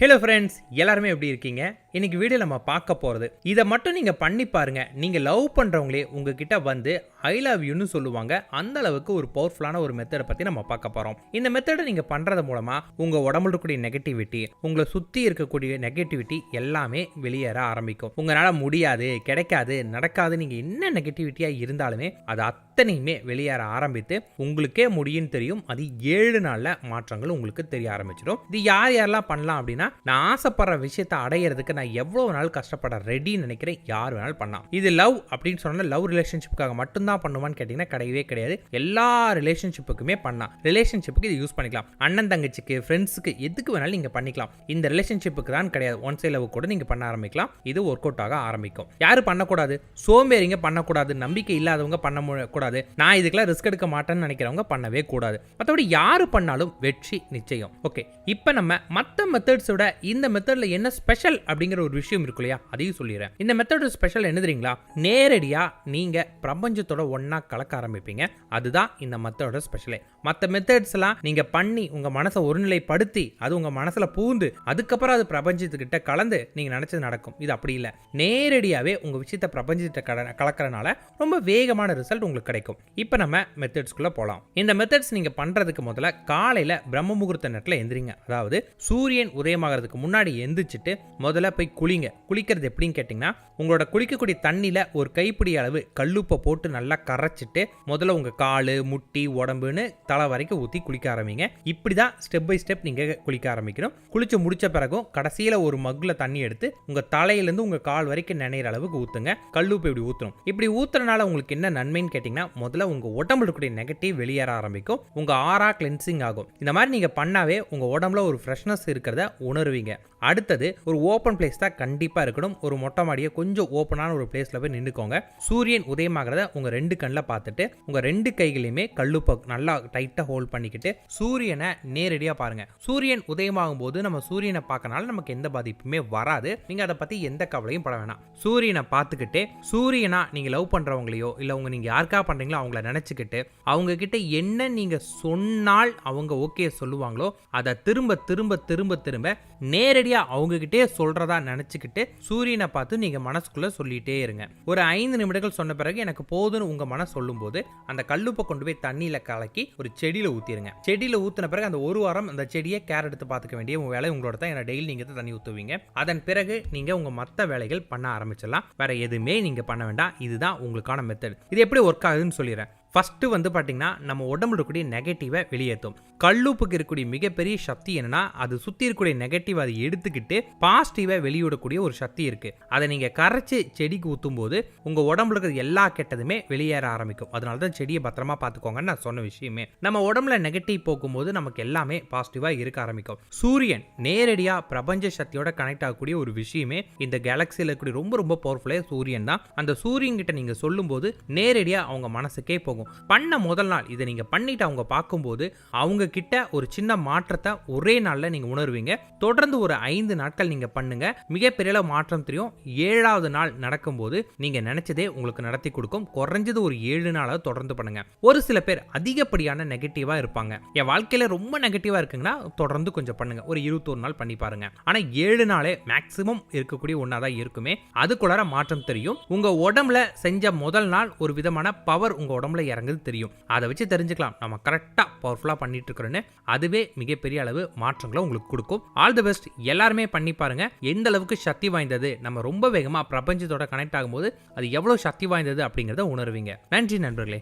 Hello friends, எல்லாருமே எப்படி இருக்கீங்க? இன்னைக்கு வீடியோ நம்ம பார்க்க போகிறது, இதை மட்டும் நீங்கள் பண்ணி பாருங்க, நீங்கள் லவ் பண்ணுறவங்களே உங்ககிட்ட வந்து ஐ லவ் யூன்னு சொல்லுவாங்க. அந்த அளவுக்கு ஒரு பவர்ஃபுல்லான ஒரு மெத்தடை பற்றி நம்ம பார்க்க போகிறோம். இந்த மெத்தடை நீங்கள் பண்ணுறது மூலமாக உங்கள் உடம்புல இருக்கக்கூடிய நெகட்டிவிட்டி, உங்களை சுற்றி இருக்கக்கூடிய நெகட்டிவிட்டி எல்லாமே வெளியேற ஆரம்பிக்கும். உங்களால் முடியாது, கிடைக்காது, நடக்காது, நீங்கள் என்ன நெகட்டிவிட்டியாக இருந்தாலுமே அது அத்தனையுமே வெளியேற ஆரம்பித்து உங்களுக்கே முடியும்னு தெரியும். அது 7 நாளில் மாற்றங்கள் உங்களுக்கு தெரிய ஆரம்பிச்சிடும். இது யாரெல்லாம் பண்ணலாம் அப்படின்னா, நான் ஆசைப்படுற விஷயத்தை அடையிறதுக்கு நான் எவ்வளவு நாள் கஷ்டப்பட ரெடின்னு நினைக்கிறேன், யார் வேணாலும் பண்ணலாம். இது லவ் அப்படின்னு சொன்னா லவ் ரிலேஷன்ஷிப்புக்காக மட்டும்தான் பண்ணுவான்னு கேட்டீங்கன்னா கிடையவே கிடையாது. எல்லா ரிலேஷன்ஷிப்புக்குமே பண்ணலாம். ரிலேஷன்ஷிப்புக்கு இது யூஸ் பண்ணிக்கலாம். அண்ணன் தங்கச்சிக்கு, ஃப்ரெண்ட்ஸுக்கு, எதுக்கு வேணாலும் நீங்க பண்ணிக்கலாம். இந்த ரிலேஷன்ஷிப்புக்கு தான் கிடையாது, ஒன் சைட் லவ் கூட நீங்க பண்ண ஆரம்பிக்கலாம். இது ஒர்க் அவுட் ஆக ஆரம்பிக்கும். யாரு பண்ணக்கூடாது? சோம்பேறிங்க பண்ணக்கூடாது, நம்பிக்கை இல்லாதவங்க பண்ணக்கூடாது, நான் இதுக்கெல்லாம் ரிஸ்க் எடுக்க மாட்டேன்னு நினைக்கிறவங்க பண்ணவே கூடாது. மற்றபடி யாரு பண்ணாலும் வெற்றி நிச்சயம். ஓகே, இப்போ நம்ம மற்ற மெத்தட்ஸ் விட இந்த மெத்தட்ல என்ன ஸ்பெஷல் அப்படிங்கிற ஒரு விஷயம் இருக்கு இல்லையா, அதையும் சொல்லிடுறேன். இந்த மெத்தட் ஸ்பெஷல் என்ன தெரியுங்களா? நேரடியா நீங்க பிரபஞ்சத்தோட ஒன்னா கலக்க ஆரம்பிப்பீங்க. அதுதான் இந்த மெத்தடோட ஸ்பெஷலே. மற்ற மெத்தட்ஸ் எல்லாம் நீங்க பண்ணி உங்க மனசை ஒருநிலைப்படுத்தி அது உங்க மனசுல பூந்து அதுக்கப்புறம் அது பிரபஞ்சத்துக்கிட்ட கலந்து நீங்க நினைச்சது நடக்கும். இது அப்படி இல்லை. நேரடியாவே உங்க விஷயத்தை பிரபஞ்சத்திட்ட கலக்கறனால ரொம்ப வேகமான ரிசல்ட் உங்களுக்கு கிடைக்கும். இப்போ நம்ம மெத்தட்ஸ்குள்ள போலாம். இந்த மெத்தட்ஸ் நீங்க பண்றதுக்கு முதல்ல காலையில பிரம்ம முகூர்த்த நேரத்துல எந்திரிங்க. அதாவது சூரியன் உதயமாகிறதுக்கு முன்னாடி எந்திரிச்சிட்டு முதல்ல போய் குளிங்க. குளிக்கிறது எப்படின்னு கேட்டீங்கன்னா, உங்களோட குளிக்கக்கூடிய தண்ணியில ஒரு கைப்பிடி அளவு கல்லுப்பை போட்டு நல்லா கரைச்சிட்டு முதல்ல உங்க காலு, முட்டி, உடம்புன்னு தலை வரைக்கும் ஊற்றி குளிக்க ஆரம்பிங்க. இப்படிதான் ஸ்டெப் பை ஸ்டெப் நீங்க குளிக்க ஆரம்பிக்கணும். குளிச்சு முடிச்ச பிறகும் கடைசியில ஒரு மக்குல தண்ணி எடுத்து உங்க தலையிலிருந்து உங்க கால் வரைக்கும் நினைற அளவுக்கு ஊத்துங்க. கல்லுப்பை இப்படி ஊற்றணும். இப்படி ஊத்துறதுனால உங்களுக்கு என்ன நன்மைன்னு கேட்டீங்கன்னா, முதல்ல உங்க உடம்புல இருக்கக்கூடிய நெகட்டிவ் வெளியேற ஆரம்பிக்கும். உங்க ஆரா கிளென்சிங் ஆகும். இந்த மாதிரி நீங்க பண்ணாவே உங்க உடம்புல ஒரு ஃப்ரெஷ்னஸ் இருக்கிறத உணர்வீங்க. அடுத்தது ஒரு ஓப்பன் பிளேஸ் தான் கண்டிப்பா இருக்கணும். ஒரு மொட்டை மாடியை கொஞ்சம் ஓப்பனான ஒரு பிளேஸ்ல போய் நின்றுக்கோங்க. சூரியன் உதயமாகிறத உங்க 2 கண்ணில் பார்த்துட்டு உங்க 2 கைகளையுமே கல்லுப்பை நல்லா டைட்டா ஹோல்ட் பண்ணிக்கிட்டு சூரியனை நேரடியா பாருங்க. சூரியன் உதயமாகும் போது நம்ம சூரியனை பார்க்கறனால நமக்கு எந்த பாதிப்புமே வராது. நீங்க அதை பத்தி எந்த கவலையும் பட வேணாம். சூரியனை பார்த்துக்கிட்டு சூரியனா நீங்க லவ் பண்றவங்களையோ இல்ல நீங்க யாருக்கா பண்றீங்களோ அவங்கள நினைச்சுக்கிட்டு அவங்க கிட்ட என்ன நீங்க சொன்னால் அவங்க ஓகே சொல்லுவாங்களோ அதை திரும்ப திரும்ப திரும்ப திரும்ப நேரடியா அவங்க கிட்டே சொல்றதா நினைச்சுக்கிட்டு சூரியனை பார்த்து நீங்க மனசுக்குள்ள சொல்லிட்டே இருங்க. ஒரு 5 நிமிடங்கள் சொன்ன பிறகு எனக்கு போதுன்னு உங்க மனசு சொல்லும் போது அந்த கல்லுப்பை கொண்டு போய் தண்ணியில கலக்கி ஒரு செடியில ஊத்திருங்க. செடியில ஊத்தின பிறகு அந்த ஒரு வாரம் அந்த செடியை கேர் எடுத்து பார்த்துக்க வேண்டிய வேலை உங்களோட தான். ஏன்னா டெய்லி நீங்க தண்ணி ஊத்துவீங்க. அதன் பிறகு நீங்க உங்க மற்ற வேலைகள் பண்ண ஆரம்பிச்சிடலாம். வேற எதுவுமே நீங்க பண்ண வேண்டாம். இதுதான் உங்களுக்கான மெத்தட். இது எப்படி ஒர்க் ஆகுதுன்னு சொல்லிடுறேன். ஃபர்ஸ்ட் வந்து பார்த்தீங்கன்னா, நம்ம உடம்புல இருக்கக்கூடிய நெகட்டிவை வெளியேற்றும். கல்லுப்புக்கு இருக்கக்கூடிய மிகப்பெரிய சக்தி என்னன்னா, அது சுற்றி இருக்கக்கூடிய நெகட்டிவ் அதை எடுத்துக்கிட்டு பாசிட்டிவை வெளியிடக்கூடிய ஒரு சக்தி இருக்கு. அதை நீங்க கரைச்சி செடிக்கு ஊற்றும் போது உங்க உடம்புல இருக்கிற எல்லா கெட்டதுமே வெளியேற ஆரம்பிக்கும். அதனால தான் செடியை பத்திரமா பார்த்துக்கோங்கன்னு நான் சொன்ன விஷயமே. நம்ம உடம்புல நெகட்டிவ் போகும்போது நமக்கு எல்லாமே பாசிட்டிவா இருக்க ஆரம்பிக்கும். சூரியன் நேரடியா பிரபஞ்ச சக்தியோட கனெக்ட் ஆகக்கூடிய ஒரு விஷயமே இந்த கேலக்சியில் இருக்கக்கூடிய ரொம்ப ரொம்ப பவர்ஃபுல்லே சூரியன் தான். அந்த சூரியன் கிட்ட நீங்க சொல்லும் போது நேரடியா அவங்க மனசுக்கே போகும். பண்ண முதல் நாள் இதை நீங்க பண்ணிட்டு அவங்க பார்க்கும்போது அவங்க கிட்ட ஒரு சின்ன மாற்றத்தை ஒரே நாள்ல நீங்க உணர்வீங்க. தொடர்ந்து ஒரு 5 நாட்கள் நீங்க பண்ணுங்க. மிகப்பெரிய மாற்றம் தெரியும். 7வது நாள் நடக்கும்போது நீங்க நினைச்சதே உங்களுக்கு நடத்தி கொடுக்கும். குறைஞ்சது ஒரு 7 நாளாவது தொடர்ந்து பண்ணுங்க. ஒரு சில பேர் அதிகப்படியான நெகட்டிவா இருப்பாங்க. என் வாழ்க்கையில ரொம்ப நெகட்டிவா இருக்குங்கன்னா தொடர்ந்து கொஞ்சம் பண்ணுங்க. ஒரு 21 நாள் பண்ணி பாருங்க. ஆனா 7 நாளே மேக்சிமம் இருக்கக்கூடிய ஒன்னாதான் இருக்குமே. அதுக்குள்ளார மாற்றம் தெரியும். உங்க உடம்புல செஞ்ச முதல் நாள் ஒரு விதமான பவர் உங்க உடம்புல இறங்குது தெரியும். அதை வச்சு தெரிஞ்சுக்கலாம் நம்ம கரெக்டா பவர்ஃபுல்லா பண்ணிட்டு இருக்கிறோன்னு. அதுவே மிகப்பெரிய அளவு மாற்றங்களை உங்களுக்கு கொடுக்கும். All the best. எல்லாருமே பண்ணி பாருங்க. எந்த அளவுக்கு சக்தி வாய்ந்தது, நம்ம ரொம்ப வேகமா பிரபஞ்சத்தோட கனெக்ட் ஆகும்போது அது எவ்வளவு சக்தி வாய்ந்தது அப்படிங்கறத உணர்வீங்க. நன்றி நண்பர்களே.